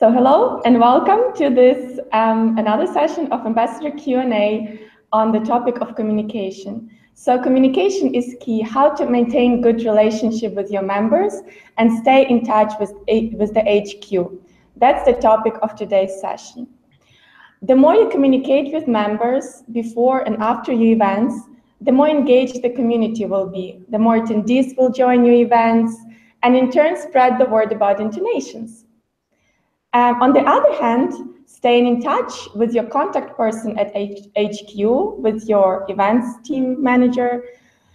So hello and welcome to this another session of Ambassador Q&A on the topic of communication. So communication is key, how to maintain good relationship with your members and stay in touch with the HQ. That's the topic of today's session. The more you communicate with members before and after your events, the more engaged the community will be, the more attendees will join your events, and in turn spread the word about InterNations. On the other hand, staying in touch with your contact person at HQ, with your events team manager,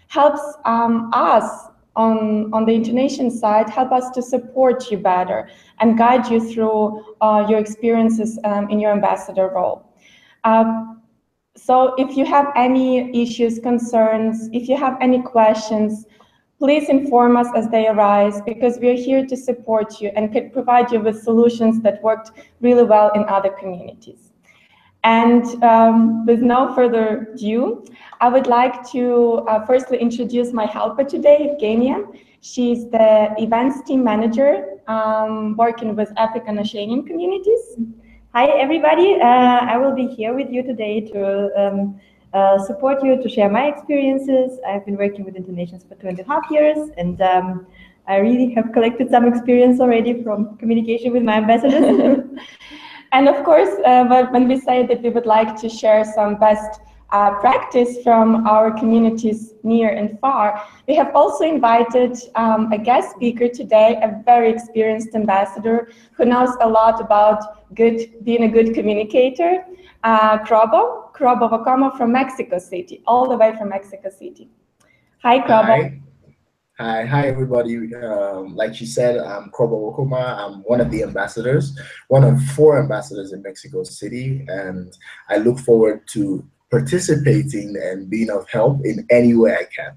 helps us on the InterNations side, help us to support you better and guide you through your experiences in your ambassador role. So if you have any issues, concerns, if you have any questions, please inform us as they arise, because we are here to support you and can provide you with solutions that worked really well in other communities. And with no further ado, I would like to firstly introduce my helper today, Evgenia. She's the events team manager working with African and Oceanian communities. Hi, everybody. I will be here with you today to support you, to share my experiences. I've been working with InterNations for 2.5 years, and I really have collected some experience already from communication with my ambassadors. And of course, when we say that we would like to share some best practice from our communities near and far, we have also invited a guest speaker today, a very experienced ambassador who knows a lot about being a good communicator, Krobo Wakamo from Mexico City, all the way from Mexico City. Hi, Krobo. Hi, everybody. Like she said, I'm Krobo Wakoma. I'm one of the ambassadors, one of 4 ambassadors in Mexico City, and I look forward to participating and being of help in any way I can.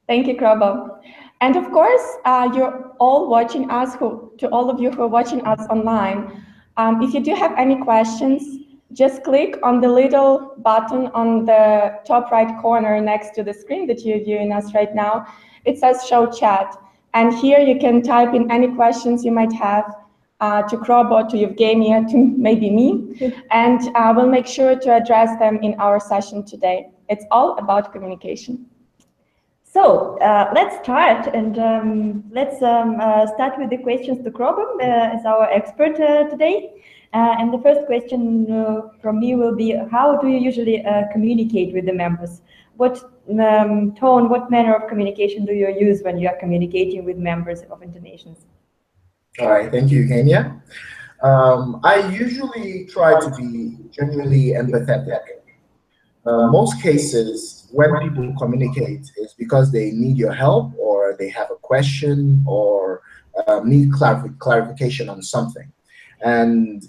Thank you, Krobo. And of course, you're all watching us, to all of you who are watching us online, if you do have any questions, just click on the little button on the top right corner next to the screen that you're viewing us right now. It says show chat. And here you can type in any questions you might have to Krobo, to Evgenia, to maybe me. And we'll make sure to address them in our session today. It's all about communication. So let's start, and let's start with the questions to Krobo as our expert today. And the first question from me will be, how do you usually communicate with the members? What tone, what manner of communication do you use when you are communicating with members of InterNations? All right, thank you, Kenya. I usually try to be genuinely empathetic. Most cases, when people communicate, is because they need your help, or they have a question, or need clarification on something. And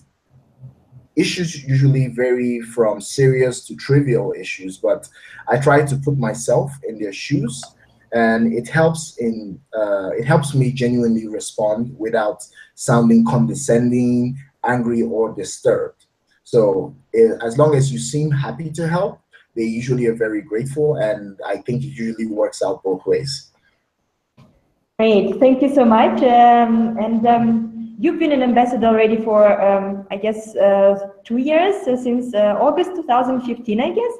issues usually vary from serious to trivial issues, but I try to put myself in their shoes, and it helps me genuinely respond without sounding condescending, angry, or disturbed. So as long as you seem happy to help, they usually are very grateful, and I think it usually works out both ways. Great, thank you so much. You've been an ambassador already for, I guess, 2 years, since August 2015, I guess.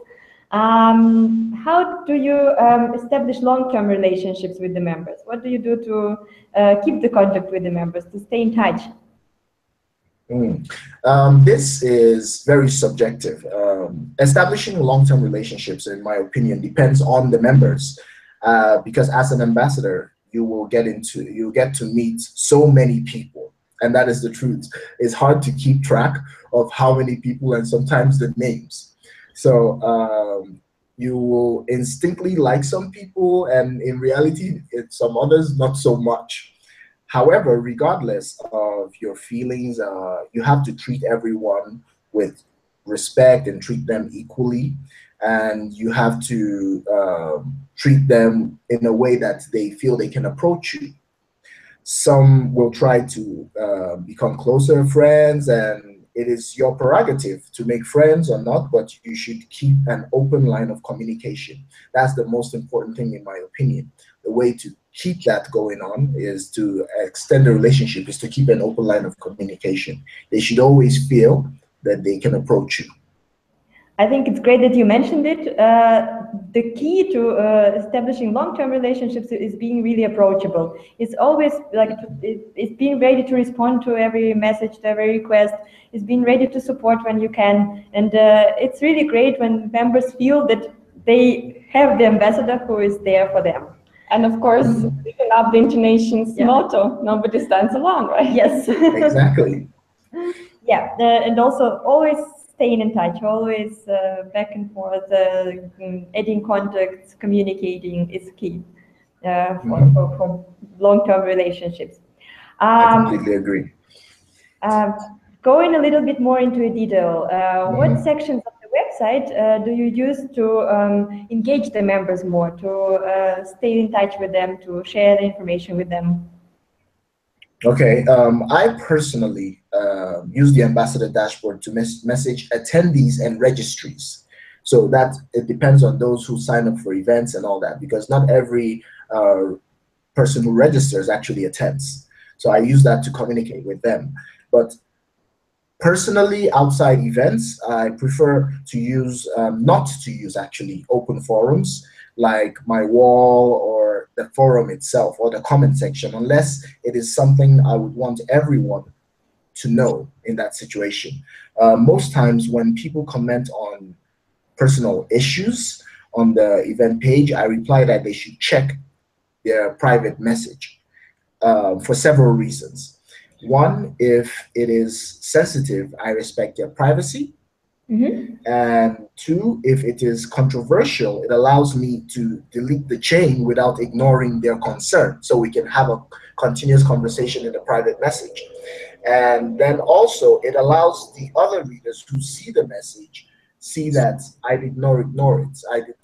How do you establish long-term relationships with the members? What do you do to keep the contact with the members, to stay in touch? This is very subjective. Establishing long-term relationships, in my opinion, depends on the members, because as an ambassador, you get to meet so many people, and that is the truth. It's hard to keep track of how many people and sometimes the names. So you will instinctively like some people, and in reality, some others not so much. However, regardless of your feelings, you have to treat everyone with respect and treat them equally. And you have to treat them in a way that they feel they can approach you. Some will try to become closer friends, and it is your prerogative to make friends or not, but you should keep an open line of communication. That's the most important thing, in my opinion. The way to keep that going on, is to extend the relationship, is to keep an open line of communication. They should always feel that they can approach you. I think it's great that you mentioned it. The key to establishing long-term relationships is being really approachable. It's always like it's being ready to respond to every message, to every request. It's being ready to support when you can, and it's really great when members feel that they have the ambassador who is there for them. And of course, picking up the InterNations motto: nobody stands alone, right? Yes. Exactly. Yeah, and also always staying in touch, always back and forth, adding contacts, communicating is key for long-term relationships. I completely agree. Going a little bit more into detail, what sections of the website do you use to engage the members more, to stay in touch with them, to share the information with them? Okay, I personally use the ambassador dashboard to message attendees and registries. So that it depends on those who sign up for events and all that, because not every person who registers actually attends. So I use that to communicate with them. But personally, outside events, I prefer to use, not to use actually open forums like my wall or the forum itself or the comment section, unless it is something I would want everyone to know in that situation. Most times when people comment on personal issues on the event page, I reply that they should check their private message for several reasons. One, if it is sensitive, I respect their privacy. And two, if it is controversial, it allows me to delete the chain without ignoring their concern, so we can have a continuous conversation in the private message. And then also it allows the other readers who see the message see that I did not ignore it.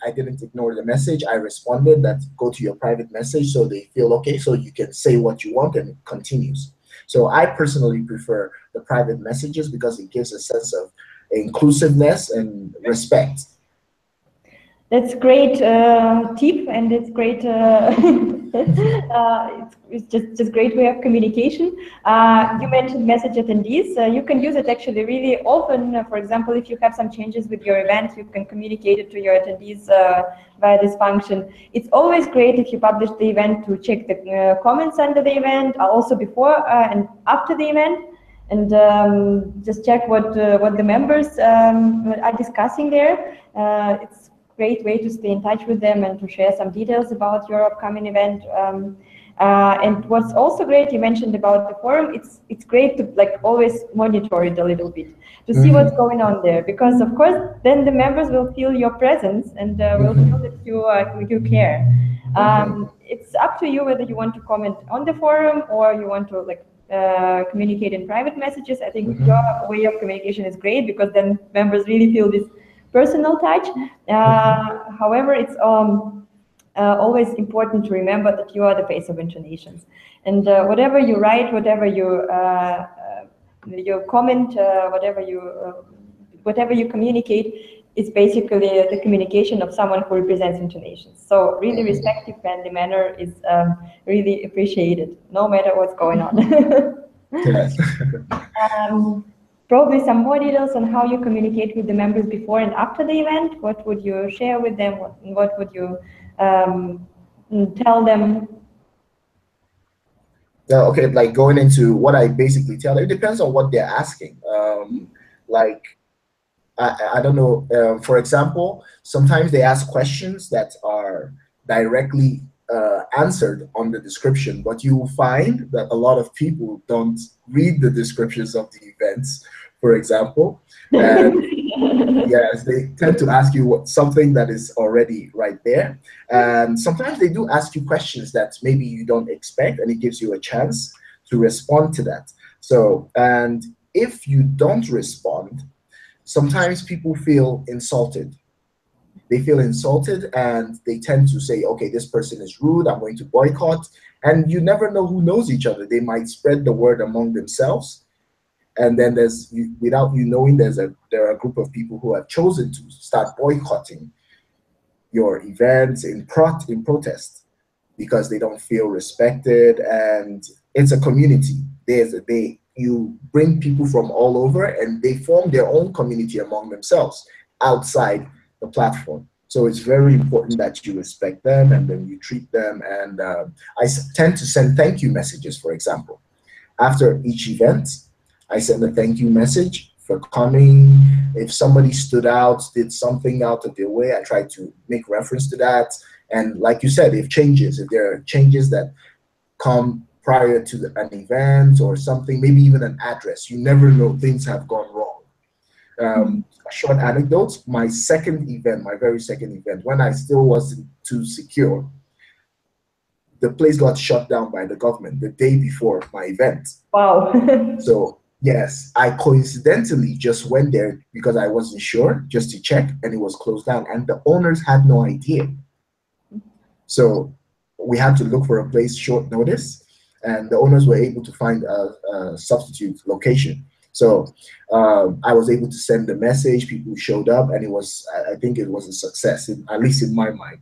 I didn't ignore the message. I responded that go to your private message, so they feel okay, so you can say what you want and it continues. So I personally prefer the private messages because it gives a sense of inclusiveness and respect. That's great tip, and it's great. It's just great way of communication. You mentioned message attendees. You can use it actually really often. For example, if you have some changes with your event, you can communicate it to your attendees via this function. It's always great if you publish the event to check the comments under the event, also before and after the event, and just check what the members are discussing there. It's great way to stay in touch with them and to share some details about your upcoming event. And what's also great, you mentioned about the forum, it's great to like always monitor it a little bit to see what's going on there, because of course then the members will feel your presence and will feel that you care. It's up to you whether you want to comment on the forum or you want to like communicate in private messages. I think your way of communication is great because then members really feel this personal touch. However, it's always important to remember that you are the face of InterNations, and whatever you write, whatever you comment, whatever you communicate, is basically the communication of someone who represents InterNations. So really respectful, friendly manner is really appreciated, no matter what's going on. Yes. Probably some more details on how you communicate with the members before and after the event. What would you share with them? What would you tell them? Okay, like going into what I basically tell them, it depends on what they're asking. Like, I don't know, for example, sometimes they ask questions that are directly answered on the description, but you will find that a lot of people don't read the descriptions of the events, for example. And yes, they tend to ask you something that is already right there. And sometimes they do ask you questions that maybe you don't expect, and it gives you a chance to respond to that. So, and if you don't respond, sometimes people feel insulted. They feel insulted and they tend to say, okay, this person is rude, I'm going to boycott. And you never know who knows each other. They might spread the word among themselves. And then without you knowing, there are a group of people who have chosen to start boycotting your events in protest because they don't feel respected, and it's a community. You bring people from all over, and they form their own community among themselves outside the platform. So it's very important that you respect them and then you treat them. And tend to send thank you messages, for example. After each event, I send a thank you message for coming. If somebody stood out, did something out of their way, I try to make reference to that. And like you said, if there are changes that come prior to an event or something, maybe even an address, you never know, things have gone wrong. A short anecdote, my very second event, when I still wasn't too secure, the place got shut down by the government the day before my event. Wow. So yes, I coincidentally just went there because I wasn't sure, just to check, and it was closed down, and the owners had no idea. So we had to look for a place short notice, and the owners were able to find a substitute location. So I was able to send the message, people showed up, and I think it was a success, at least in my mind.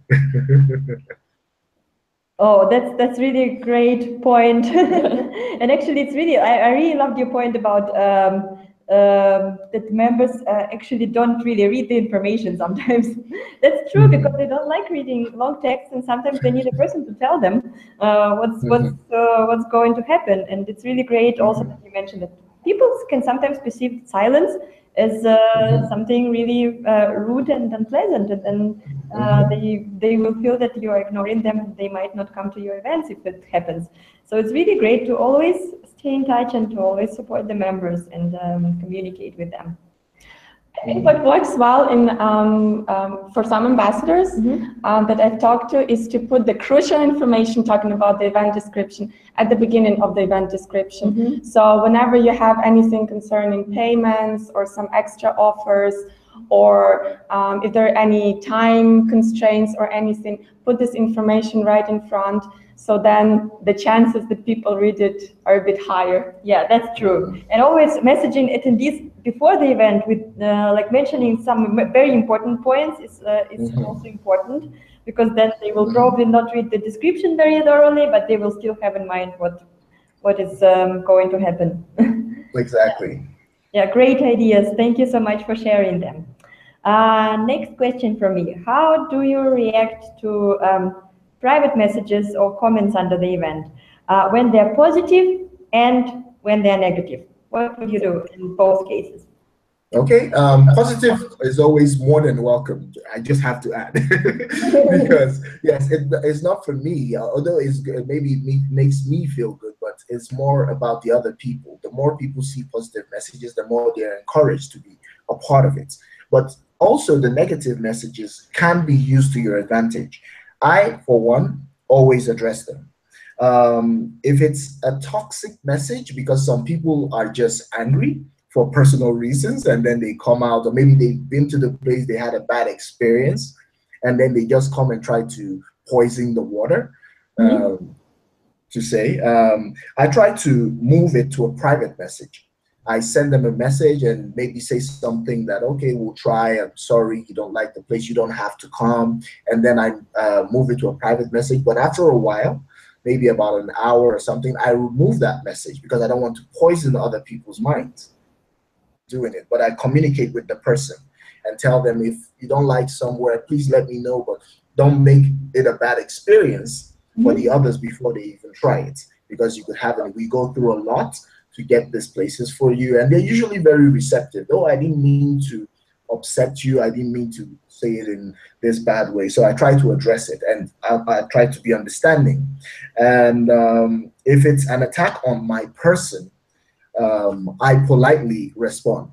Oh, that's really a great point. And actually, it's really, I really loved your point about that members actually don't really read the information sometimes. That's true, because they don't like reading long text, and sometimes they need a person to tell them what's going to happen. And it's really great also that you mentioned that people can sometimes perceive silence as something really rude and unpleasant, and then they will feel that you are ignoring them, and they might not come to your events if it happens. So it's really great to always stay in touch and to always support the members and communicate with them. I think what works well in for some ambassadors that I've talked to is to put the crucial information talking about the event description at the beginning of the event description. So whenever you have anything concerning payments or some extra offers, or if there are any time constraints or anything, put this information right in front. So then the chances that people read it are a bit higher. Yeah, that's true. And always messaging attendees before the event with like mentioning some very important points is also important, because then they will probably not read the description very thoroughly, but they will still have in mind what is going to happen. Exactly. Yeah, great ideas. Thank you so much for sharing them. Next question from me. How do you react to private messages or comments under the event when they're positive and when they're negative? What would you do in both cases? Okay, positive is always more than welcome. I just have to add, because yes, it's not for me, although makes me feel good, but it's more about the other people. The more people see positive messages, the more they're encouraged to be a part of it. But also the negative messages can be used to your advantage. I, for one, always address them. If it's a toxic message, because some people are just angry for personal reasons, and then they come out, or maybe they've been to the place, they had a bad experience, and then they just come and try to poison the water, I try to move it to a private message. I send them a message and maybe say something that, okay, we'll try, I'm sorry, you don't like the place, you don't have to come, and then I move it to a private message. But after a while, maybe about an hour or something, I remove that message because I don't want to poison other people's minds doing it. But I communicate with the person and tell them, if you don't like somewhere, please let me know, but don't make it a bad experience for the others before they even try it, because you could have it. We go through a lot to get these places for you, and they're usually very receptive. Oh, I didn't mean to upset you, I didn't mean to say it in this bad way. So I try to address it, and I try to be understanding. And if it's an attack on my person, I politely respond,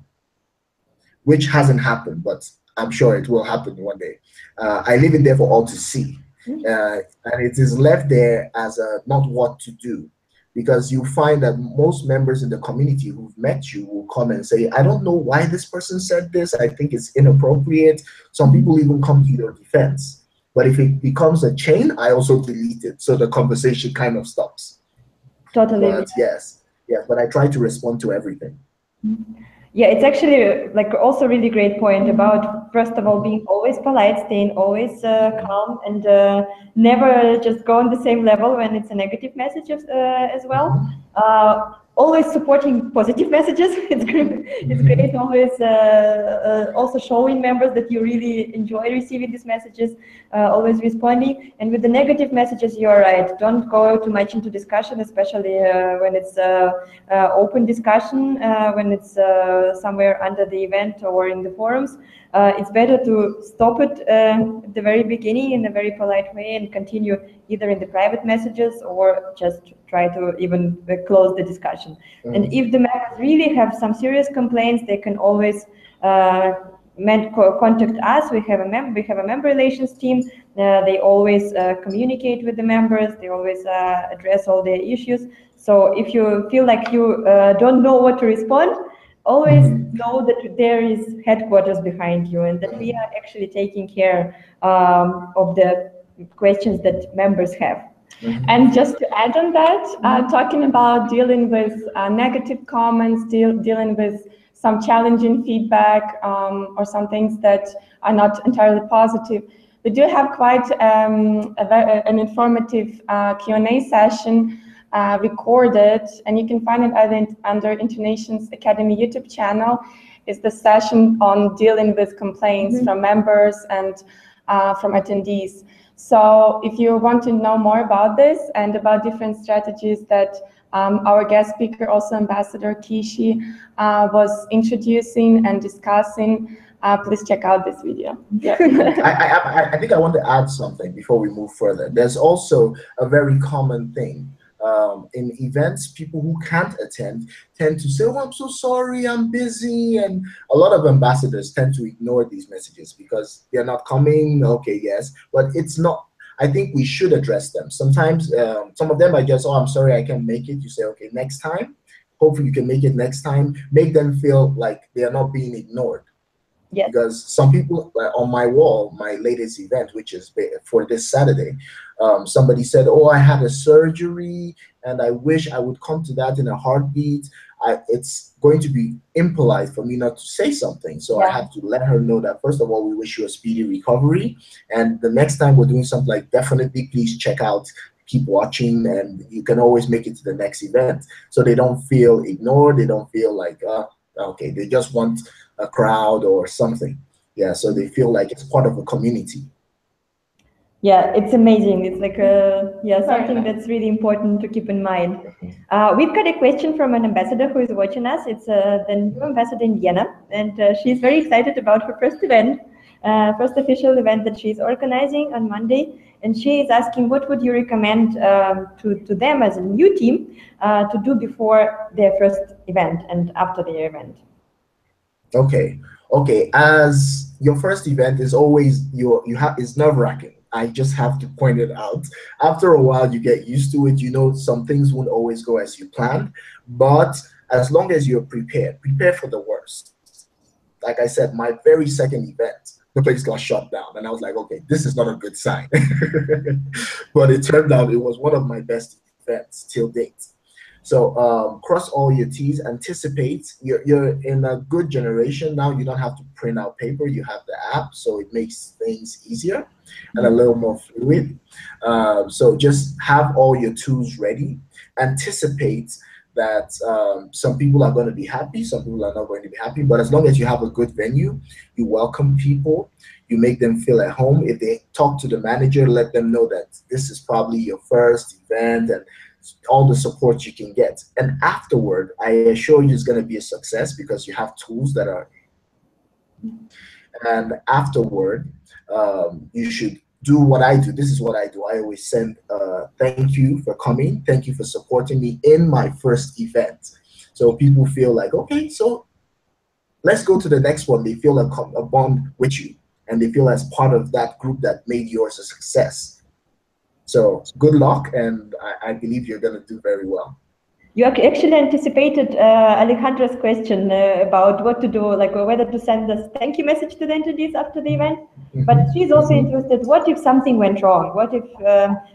which hasn't happened, but I'm sure it will happen one day. I leave it there for all to see. And it is left there as not what to do, because you find that most members in the community who've met you will come and say, I don't know why this person said this, I think it's inappropriate. Some people even come to your defense. But if it becomes a chain, I also delete it, so the conversation kind of stops. Totally. But yes, but I try to respond to everything. Yeah, it's actually like also really great point about, first of all, being always polite, staying always calm, and never just go on the same level when it's a negative message as well. Always supporting positive messages. It's great. It's great. Always also showing members that you really enjoy receiving these messages. Always responding. And with the negative messages, you're right. Don't go too much into discussion, especially when it's open discussion, when it's somewhere under the event or in the forums. It's better to stop it at the very beginning in a very polite way and continue either in the private messages or just try to even close the discussion. And if the members really have some serious complaints, they can always contact us. We have a member relations team. They always communicate with the members. They always address all their issues. So if you feel like you don't know what to respond, always know that there is headquarters behind you and that we are actually taking care of the questions that members have. And just to add on that, talking about dealing with negative comments, dealing with some challenging feedback or some things that are not entirely positive, we do have quite an informative Q&A session recorded, and you can find it under InterNations Academy YouTube channel. It's the session on dealing with complaints from members and from attendees. So if you want to know more about this and about different strategies that our guest speaker, also Ambassador Kishi, was introducing and discussing, please check out this video. Yeah. I think I want to add something before we move further. There's also a very common thing. In events, people who can't attend tend to say, oh, I'm so sorry, I'm busy. And a lot of ambassadors tend to ignore these messages because they're not coming. Okay, yes, but it's not. I think we should address them. Sometimes some of them are just, oh, I'm sorry, I can't make it. You say, okay, next time. Hopefully you can make it next time. Make them feel like they are not being ignored. Yes. Because some people on my wall, my latest event, which is for this Saturday, somebody said, oh, I had a surgery and I wish I would come to that in a heartbeat. It's going to be impolite for me not to say something. So I have to let her know that, first of all, we wish you a speedy recovery. And the next time we're doing something, like, definitely please check out, keep watching, and you can always make it to the next event. So they don't feel ignored. They don't feel like, okay, they just want a crowd or something. Yeah, so they feel like it's part of a community. Yeah, it's amazing. It's like something that's really important to keep in mind. We've got a question from an ambassador who is watching us. It's the new ambassador in Vienna, and she's very excited about her first event, first official event that she's organizing on Monday. And she is asking, what would you recommend to them as a new team to do before their first event and after their event? Okay. As your first event is always it's nerve-wracking. I just have to point it out. After a while, you get used to it. You know, some things won't always go as you planned, but as long as you're prepared, prepare for the worst. Like I said, my very second event, the place got shut down, and I was like, okay, this is not a good sign. But it turned out it was one of my best events till date. So cross all your T's, anticipate. You're in a good generation now. You don't have to print out paper. You have the app, so it makes things easier and a little more fluid. So just have all your tools ready. Anticipate that some people are going to be happy, some people are not going to be happy, but as long as you have a good venue, you welcome people, you make them feel at home. If they talk to the manager, let them know that this is probably your first event and all the support you can get. And afterward, I assure you it's going to be a success because you have tools that are. And afterward, you should do what I do. This is what I do. I always send thank you for coming. Thank you for supporting me in my first event. So people feel like, okay, so let's go to the next one. They feel a bond with you, and they feel as part of that group that made yours a success. So good luck, and I believe you're going to do very well. You actually anticipated Alejandra's question about what to do, like whether to send a thank you message to the attendees after the event. But she's also interested, what if something went wrong? What if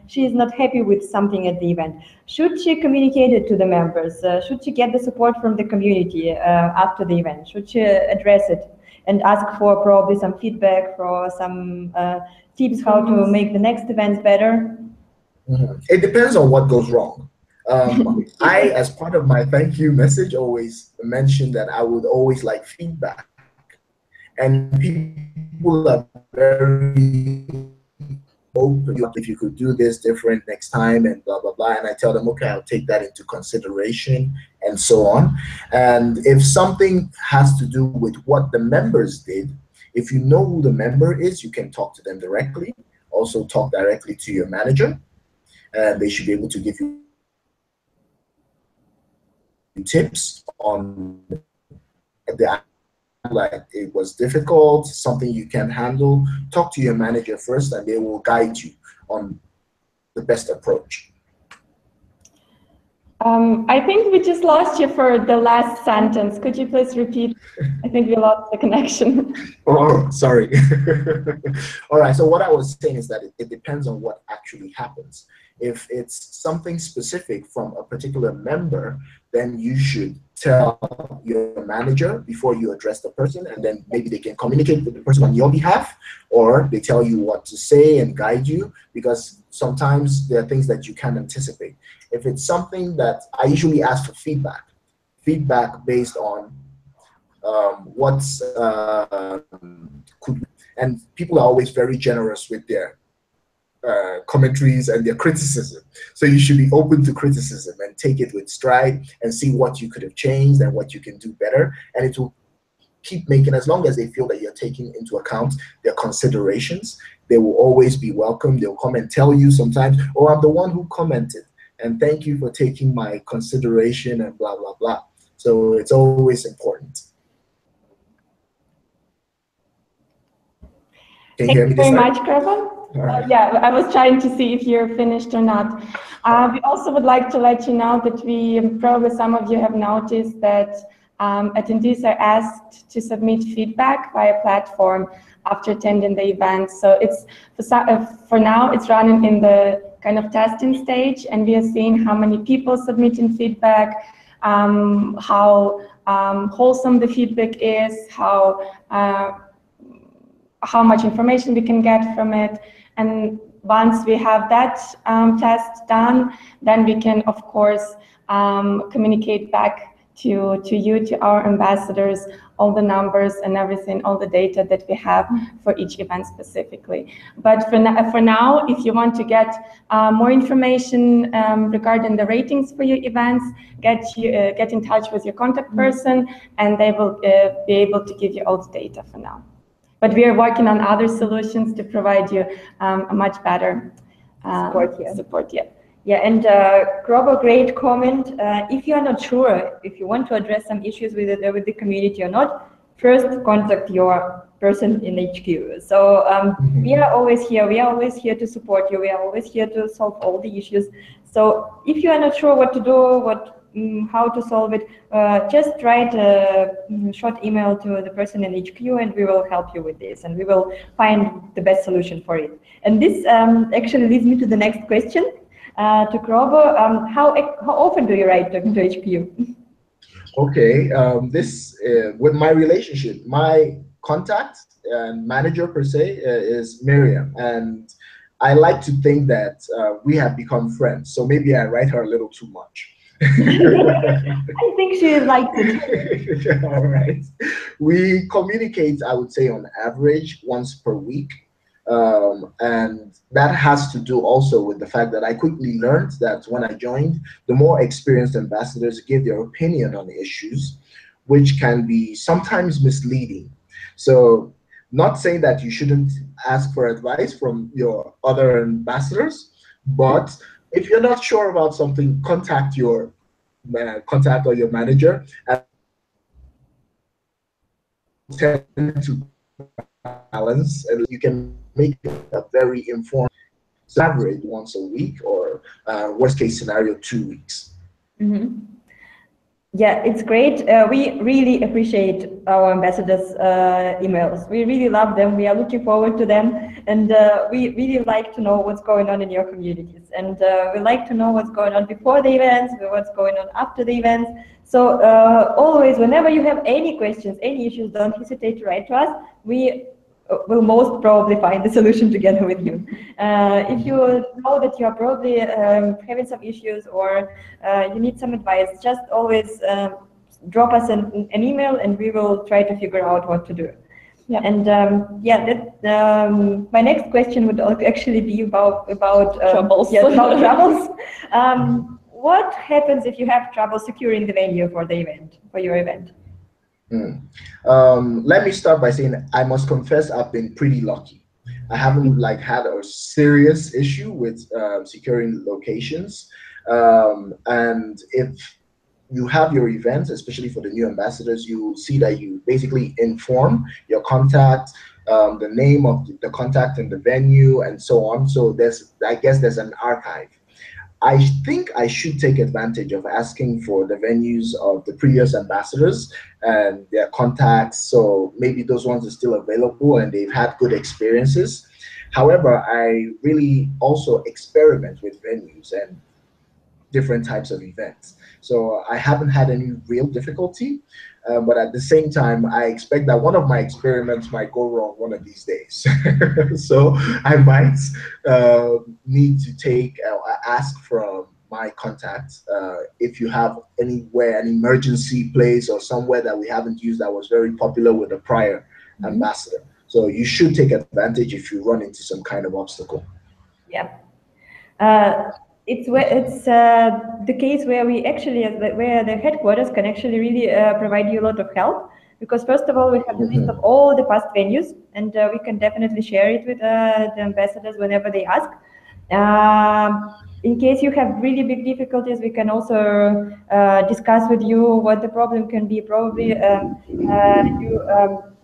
she is not happy with something at the event? Should she communicate it to the members? Should she get the support from the community after the event? Should she address it and ask for probably some feedback, for some tips how to make the next events better? It depends on what goes wrong. I, as part of my thank you message, always mention that I would always like feedback. And people are very open. If you could do this different next time and blah, blah, blah. And I tell them, okay, I'll take that into consideration and so on. And if something has to do with what the members did, if you know who the member is, you can talk to them directly. Also talk directly to your manager. And they should be able to give you tips on the, like it was difficult, something you can handle. Talk to your manager first and they will guide you on the best approach. I think we just lost you for the last sentence. Could you please repeat? I think we lost the connection. Oh, sorry. All right, so what I was saying is that it depends on what actually happens. If it's something specific from a particular member, then you should tell your manager before you address the person, and then maybe they can communicate with the person on your behalf, or they tell you what to say and guide you, because sometimes there are things that you can't anticipate. If it's something that I usually ask for feedback based on what's and people are always very generous with their commentaries and their criticism. So you should be open to criticism and take it with stride and see what you could have changed and what you can do better. And it will keep making, as long as they feel that you're taking into account their considerations, they will always be welcome. They'll come and tell you sometimes, oh, I'm the one who commented, and thank you for taking my consideration and blah, blah, blah. So it's always important. Can you hear me this time? Thank you very much, Krobo. Right. Yeah, I was trying to see if you're finished or not. We also would like to let you know that probably some of you have noticed that attendees are asked to submit feedback via platform after attending the event. So it's for now, it's running in the kind of testing stage, and we are seeing how many people submitting feedback, how wholesome the feedback is, how much information we can get from it. And once we have that test done, then we can, of course, communicate back to you, to our ambassadors, all the numbers and everything, all the data that we have for each event specifically. But for now, if you want to get more information regarding the ratings for your events, get in touch with your contact person, and they will be able to give you all the data for now. But we are working on other solutions to provide you a much better support. Yeah. Yeah, and Krobo, great comment. If you are not sure, if you want to address some issues with the community or not, first contact your person in HQ. So we are always here. We are always here to support you. We are always here to solve all the issues. So if you are not sure what to do, how to solve it, just write a short email to the person in HQ, and we will help you with this, and we will find the best solution for it. And this actually leads me to the next question. To Krobo, how often do you write to HQ? Okay, with my relationship, my contact and manager per se is Miriam, and I like to think that we have become friends. So maybe I write her a little too much. I think she liked it. All right. We communicate, I would say, on average once per week. And that has to do also with the fact that I quickly learned that when I joined, the more experienced ambassadors give their opinion on the issues, which can be sometimes misleading. So not saying that you shouldn't ask for advice from your other ambassadors, but if you're not sure about something, contact your contact or your manager, and tend to balance, and you can make a very informed average once a week, or worst case scenario 2 weeks. Mm-hmm. Yeah, it's great. We really appreciate our ambassadors' emails. We really love them. We are looking forward to them, and we really like to know what's going on in your communities. And we like to know what's going on before the events, what's going on after the events. So always, whenever you have any questions, any issues, don't hesitate to write to us. We will most probably find the solution together with you. If you know that you are probably having some issues or you need some advice, just always drop us an email and we will try to figure out what to do. Yeah. And my next question would actually be about troubles. Yes, about troubles. What happens if you have trouble securing the venue for the event, for your event? Let me start by saying I must confess I've been pretty lucky. I haven't had a serious issue with securing locations. And if you have your events, especially for the new ambassadors, you see that you basically inform your contact, the name of the contact and the venue and so on. So I guess there's an archive. I think I should take advantage of asking for the venues of the previous ambassadors and their contacts. So maybe those ones are still available and they've had good experiences. However, I really also experiment with venues and different types of events. So I haven't had any real difficulty, but at the same time, I expect that one of my experiments might go wrong one of these days. So I might need to ask from my contacts if you have anywhere, an emergency place or somewhere that we haven't used that was very popular with a prior ambassador. So you should take advantage if you run into some kind of obstacle. Yeah. It's the case where we actually, where the headquarters can actually really provide you a lot of help, because first of all, we have the list of all the past venues, and we can definitely share it with the ambassadors whenever they ask. In case you have really big difficulties, we can also discuss with you what the problem can be. Probably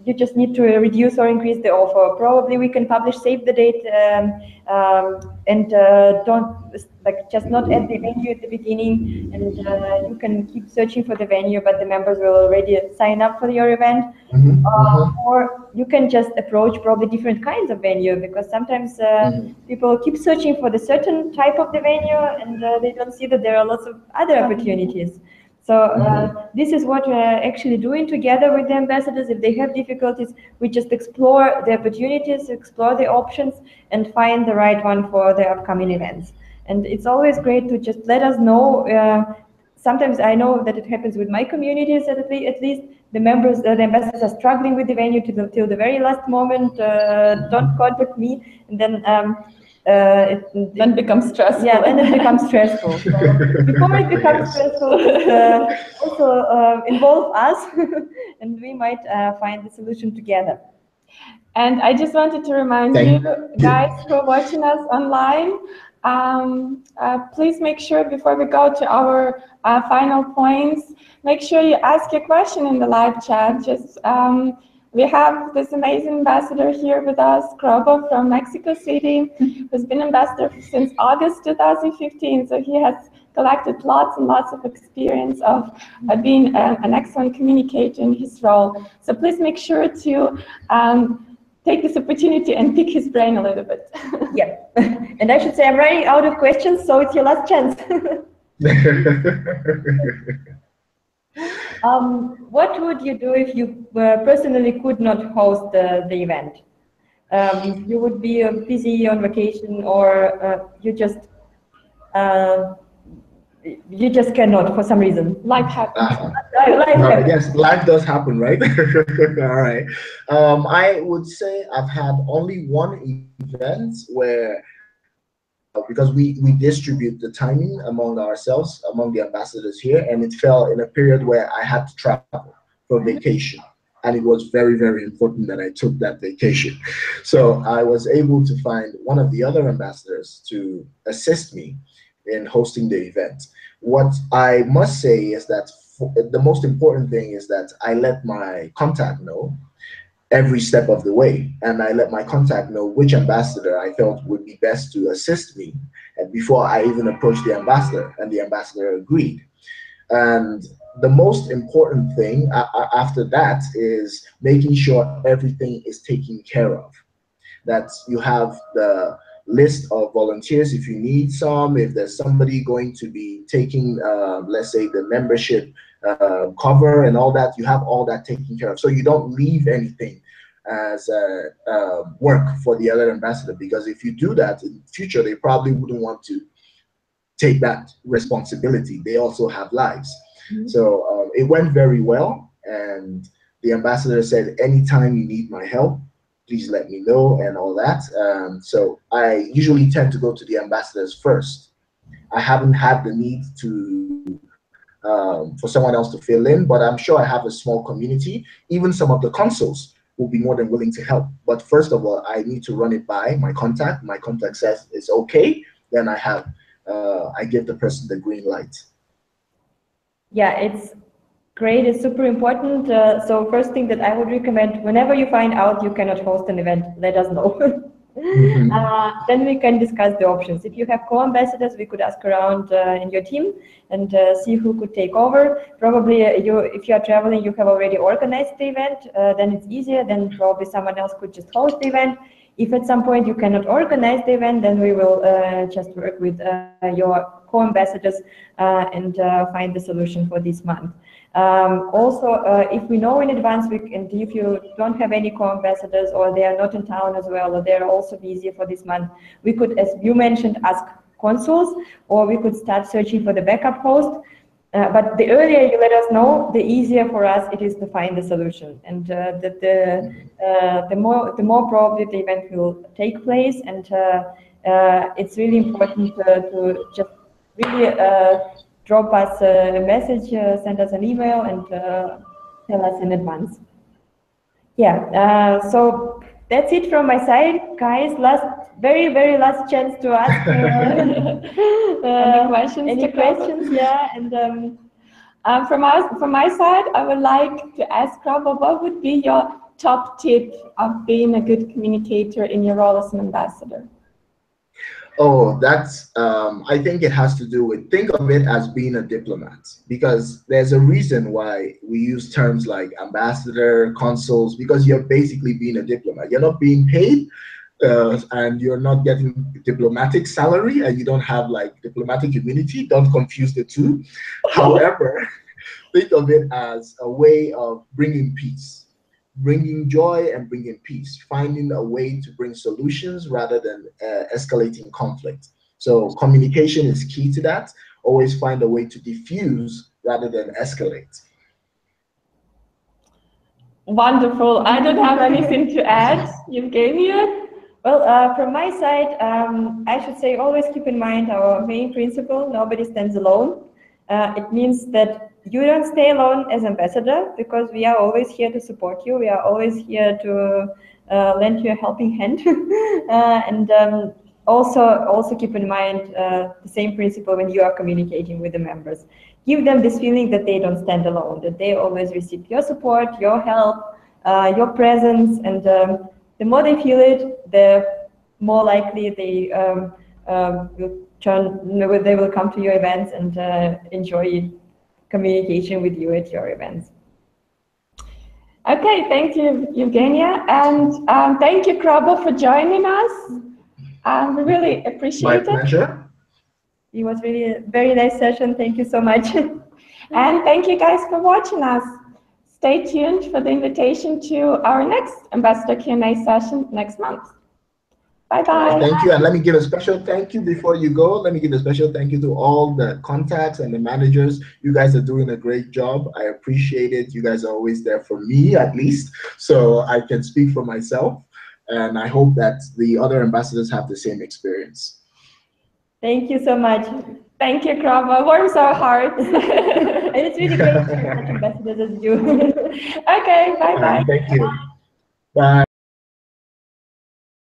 you just need to reduce or increase the offer. Probably we can publish save the date and don't just not add the venue at the beginning, and you can keep searching for the venue, but the members will already sign up for your event. Or you can just approach probably different kinds of venue, because sometimes people keep searching for the certain type of the venue and they don't see that there are lots of other opportunities. So this is what we're actually doing together with the ambassadors. If they have difficulties, we just explore the opportunities, explore the options, and find the right one for the upcoming events. And it's always great to just let us know. Sometimes I know that it happens with my communities, at least the members, the ambassadors are struggling with the venue till the very last moment, don't contact me, and then it becomes stressful. Yeah, then it becomes stressful. So before it becomes stressful, also involve us, and we might find the solution together. And I just wanted to remind you guys who are watching us online, please make sure before we go to our final points, make sure you ask your question in the live chat. Just we have this amazing ambassador here with us, Krobo from Mexico City, who's been ambassador since August 2015. So he has collected lots and lots of experience of being an excellent communicator in his role. So please make sure to take this opportunity and pick his brain a little bit. Yeah, and I should say I'm running out of questions, so it's your last chance. What would you do if you personally could not host the event? You would be busy on vacation, or you just cannot for some reason. Life happens. Yes, life does happen, right? All right. I would say I've had only one event where, because we distribute the timing among ourselves, among the ambassadors here, and it fell in a period where I had to travel for vacation. And it was very, very important that I took that vacation. So I was able to find one of the other ambassadors to assist me in hosting the event. What I must say is that the most important thing is that I let my contact know every step of the way, and I let my contact know which ambassador I felt would be best to assist me, and before I even approached the ambassador, and the ambassador agreed. And the most important thing after that is making sure everything is taken care of. That you have the list of volunteers if you need some, if there's somebody going to be taking, let's say, the membership cover and all that, you have all that taken care of. So you don't leave anything as work for the other ambassador, because if you do that in the future, they probably wouldn't want to take that responsibility. They also have lives. So it went very well, and the ambassador said, anytime you need my help, please let me know and all that. So I usually tend to go to the ambassadors first. I haven't had the need to for someone else to fill in, but I'm sure I have a small community. Even some of the consuls will be more than willing to help. But first of all, I need to run it by my contact. My contact says it's okay. Then I give the person the green light. Yeah, it's great. It's super important. So first thing that I would recommend, whenever you find out you cannot host an event, let us know. Then we can discuss the options. If you have co-ambassadors, we could ask around in your team and see who could take over. Probably if you are traveling, you have already organized the event, then it's easier. Then probably someone else could just host the event. If at some point you cannot organize the event, then we will just work with your co-ambassadors and find the solution for this month. Also, if we know in advance, and if you don't have any co-ambassadors or they are not in town as well, or they're also busy for this month, we could, as you mentioned, ask consuls, or we could start searching for the backup host. But the earlier you let us know, the easier for us it is to find the solution, and the more probably the event will take place. And it's really important to just really drop us a message, send us an email, and tell us in advance. Yeah, so that's it from my side, guys. Very last chance to ask any questions. Yeah, and from my side, I would like to ask Krobo, what would be your top tip of being a good communicator in your role as an ambassador? Oh, that's, I think it has to do with, think of it as being a diplomat, because there's a reason why we use terms like ambassador, consuls, because you're basically being a diplomat. You're not being paid and you're not getting diplomatic salary, and you don't have like diplomatic immunity. Don't confuse the two. However, think of it as a way of bringing peace, bringing joy and bringing peace, finding a way to bring solutions rather than escalating conflict. So communication is key to that. Always find a way to diffuse rather than escalate. Wonderful. I don't have anything to add. Evgenia? Well, from my side, I should say always keep in mind our main principle: nobody stands alone. It means that you don't stay alone as ambassador, because we are always here to support you. We are always here to lend you a helping hand. And also keep in mind the same principle when you are communicating with the members. Give them this feeling that they don't stand alone, that they always receive your support, your help, your presence, and the more they feel it, the more likely they will come to your events and enjoy communication with you at your events. Okay, thank you, Evgenia, and thank you, Krobo, for joining us. We really appreciate it. My pleasure. It was really a very nice session. Thank you so much. And thank you guys for watching us. Stay tuned for the invitation to our next Ambassador Q&A session next month. Bye-bye. Thank you, and let me give a special thank you before you go. Let me give a special thank you to all the contacts and the managers. You guys are doing a great job. I appreciate it. You guys are always there for me, at least, so I can speak for myself. And I hope that the other ambassadors have the same experience. Thank you so much. Thank you, Krobo. Warms our hearts. And it's really great to have such ambassadors as you. Okay, bye-bye. Thank you. Bye.